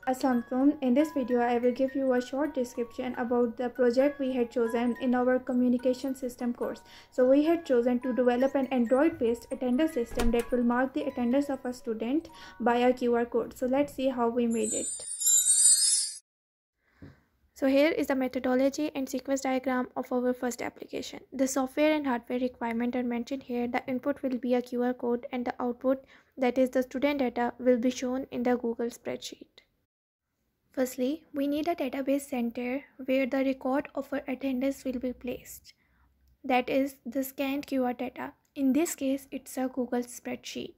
Assalamualaikum. In this video, I will give you a short description about the project we had chosen in our communication system course. So we had chosen to develop an Android-based attendance system that will mark the attendance of a student by a QR code. So let's see how we made it. So here is the methodology and sequence diagram of our first application. The software and hardware requirements are mentioned here. The input will be a QR code and the output, that is the student data, will be shown in the Google spreadsheet. Firstly, we need a database center where the record of our attendance will be placed. That is the scanned QR data. In this case, it's a Google spreadsheet.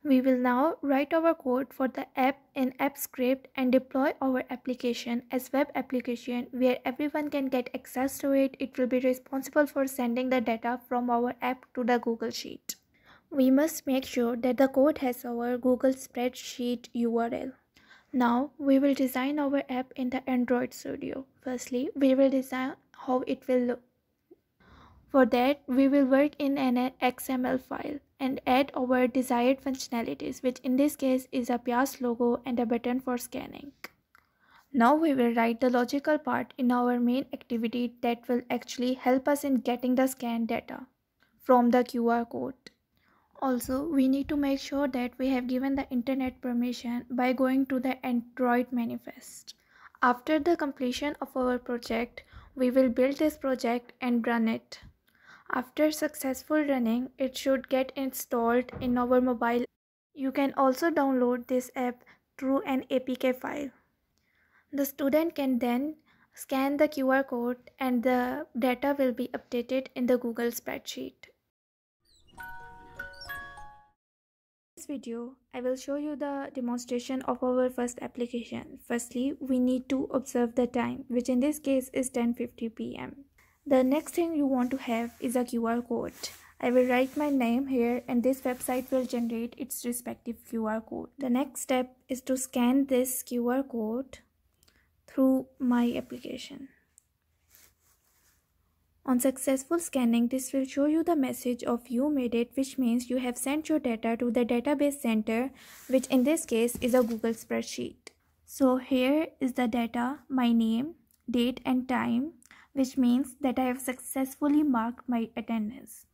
We will now write our code for the app in AppScript and deploy our application as web application where everyone can get access to it. It will be responsible for sending the data from our app to the Google Sheet. We must make sure that the code has our Google spreadsheet URL. Now we will design our app in the Android Studio. Firstly, we will design how it will look. For that, we will work in an XML file and add our desired functionalities, which in this case is a Piast logo and a button for scanning. Now we will write the logical part in our main activity that will actually help us in getting the scanned data from the QR code. Also, we need to make sure that we have given the internet permission by going to the Android manifest. After the completion of our project, we will build this project and run it. After successful running, it should get installed in our mobile. You can also download this app through an APK file. The student can then scan the QR code and the data will be updated in the Google spreadsheet. In this video, I will show you the demonstration of our first application. Firstly, we need to observe the time, which in this case is 10:50 p.m. The next thing you want to have is a QR code. I will write my name here and this website will generate its respective QR code. The next step is to scan this QR code through my application. On successful scanning, this will show you the message of you made it, which means you have sent your data to the database center, which in this case is a Google spreadsheet. So here is the data, my name, date and time, which means that I have successfully marked my attendance.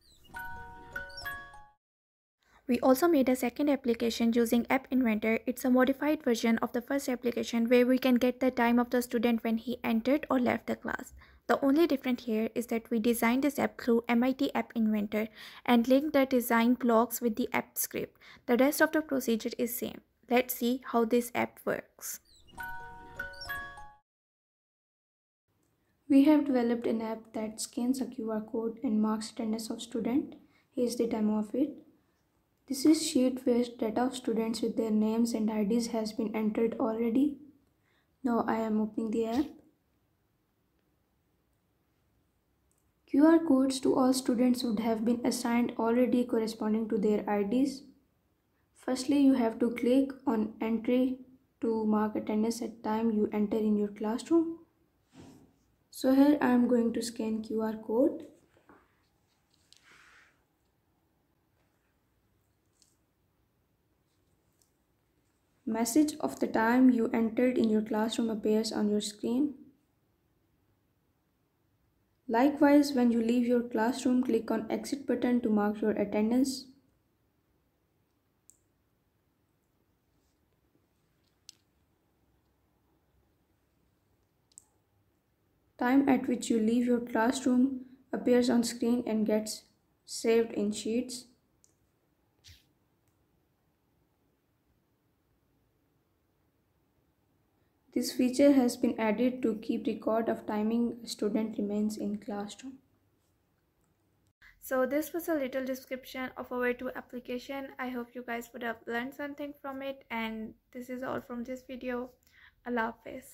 We also made a second application using App Inventor. It's a modified version of the first application where we can get the time of the student when he entered or left the class. The only difference here is that we designed this app through MIT App Inventor and linked the design blocks with the app script. The rest of the procedure is same. Let's see how this app works. We have developed an app that scans a QR code and marks attendance of student. Here is the demo of it. This is sheet where data of students with their names and IDs has been entered already. Now I am opening the app. QR codes to all students would have been assigned already corresponding to their IDs. Firstly, you have to click on entry to mark attendance at time you enter in your classroom. So here I am going to scan QR code. Message of the time you entered in your classroom appears on your screen. Likewise, when you leave your classroom, click on exit button to mark your attendance. Time at which you leave your classroom appears on screen and gets saved in Sheets. This feature has been added to keep record of timing a student remains in classroom. So this was a little description of our two application. I hope you guys would have learned something from it, and this is all from this video. Allah Hafiz.